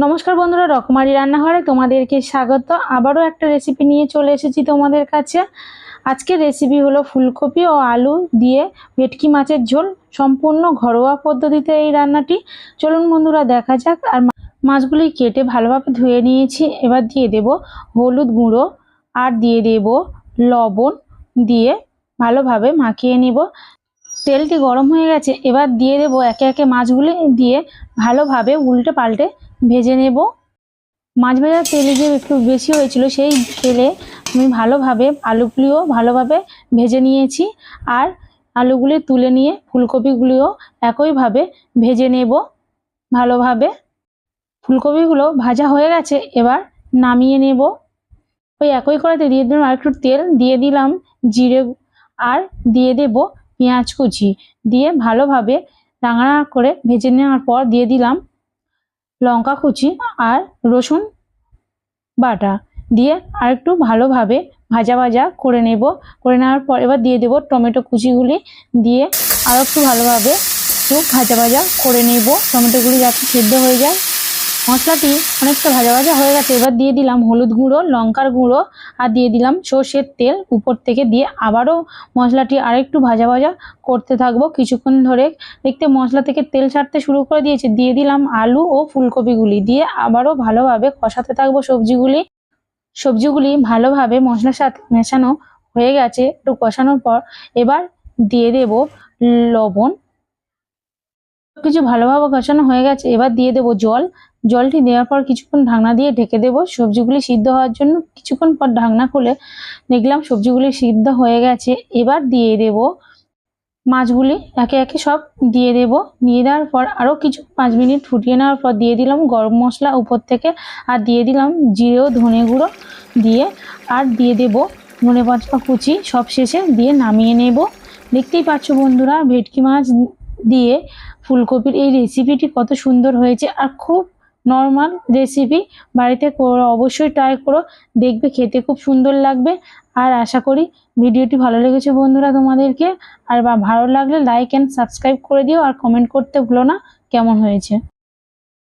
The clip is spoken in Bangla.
নমস্কার বন্ধুরা, রকমারি রান্নাঘরে তোমাদেরকে স্বাগত। আবারও একটা রেসিপি নিয়ে চলে এসেছি তোমাদের কাছে। আজকের রেসিপি হলো ফুলকপি ও আলু দিয়ে ভেটকি মাছের ঝোল। সম্পূর্ণ ঘরোয়া পদ্ধতিতে এই রান্নাটি। চলুন বন্ধুরা দেখা যাক। আর মাছগুলি কেটে ভালোভাবে ধুয়ে নিয়েছি। এবার দিয়ে দেব হলুদ গুঁড়ো আর দিয়ে দেব লবণ, দিয়ে ভালোভাবে মাখিয়ে নিব। তেলটি গরম হয়ে গেছে, এবার দিয়ে দেব একে একে মাছগুলি, দিয়ে ভালোভাবে উল্টে পাল্টে ভেজে নেব। মাছ ভাজার তেলে যে একটু বেশি হয়েছিল, সেই তেলে আমি ভালোভাবে আলুগুলিও ভালোভাবে ভেজে নিয়েছি। আর আলুগুলি তুলে নিয়ে ফুলকপিগুলিও একইভাবে ভেজে নেব ভালোভাবে। ফুলকপিগুলো ভাজা হয়ে গেছে, এবার নামিয়ে নেব। ওই একই কড়াইতে দিয়ে দিলাম আর একটু তেল, দিয়ে দিলাম জিরে আর দিয়ে দেব পেঁয়াজ কুচি, দিয়ে ভালোভাবে রাঙা করে ভেজে নেওয়ার পর দিয়ে দিলাম লঙ্কা কুচি আর রসুন বাটা, দিয়ে আরেকটু ভালোভাবে ভাজা ভাজা করে নেব। করে নেওয়ার পর এবার দিয়ে দেব টমেটো কুচিগুলি, দিয়ে আরও একটু ভালোভাবে একটু ভাজা ভাজা করে নেব, টমেটোগুলি যাতে সিদ্ধ হয়ে যায়। মশলাটি অনেকটা ভাজা ভাজা হয়ে গেছে, এবার দিয়ে দিলাম হলুদ গুঁড়ো, লঙ্কার গুঁড়ো আর দিয়ে দিলাম সর্ষের তেল উপর থেকে, দিয়ে আবারও মশলাটি আরেকটু ভাজা ভাজা করতে থাকবো কিছুক্ষণ ধরে। দেখতে মশলা থেকে তেল ছাড়তে শুরু করে দিয়েছে। দিয়ে দিলাম আলু ও ফুলকপিগুলি, দিয়ে আবারও ভালোভাবে কষাতে থাকবো সবজিগুলি ভালোভাবে মশলার সাথে মেশানো হয়ে গেছে। একটু কষানোর পর এবার দিয়ে দেব লবণ। কিছু ভালোভাবে কষানো হয়ে গেছে, এবার দিয়ে দেব জলটি দেওয়ার পর কিছুক্ষণ ঢাকনা দিয়ে ঢেকে দেব সবজিগুলি সিদ্ধ হওয়ার জন্য। কিছুক্ষণ পর ঢাকনা খুলে দেখলাম সবজিগুলি সিদ্ধ হয়ে গেছে। এবার দিয়ে দেব মাছগুলি একে একে সব দিয়ে দেব। দিয়ে দেওয়ার পর আরও কিছু 5 মিনিট ফুটিয়ে নেওয়ার পর দিয়ে দিলাম গরম মশলা উপর থেকে, আর দিয়ে দিলাম জিরে ও ধনে গুঁড়ো, দিয়ে আর দিয়ে দেব ধনে পাতা কুচি সব শেষে, দিয়ে নামিয়ে নেব। দেখতেই পাচ্ছ বন্ধুরা, ভেটকি মাছ দিয়ে ফুলকপির এই রেসিপিটি কত সুন্দর হয়েছে। আর খুব নর্মাল রেসিপি, বাড়িতে করো, অবশ্যই ট্রাই করো, দেখবে খেতে খুব সুন্দর লাগবে। আর আশা করি ভিডিওটি ভালো লেগেছে বন্ধুরা তোমাদেরকে। আর ভালো লাগলে লাইক অ্যান্ড সাবস্ক্রাইব করে দিও, আর কমেন্ট করতে ভুলো না কেমন হয়েছে।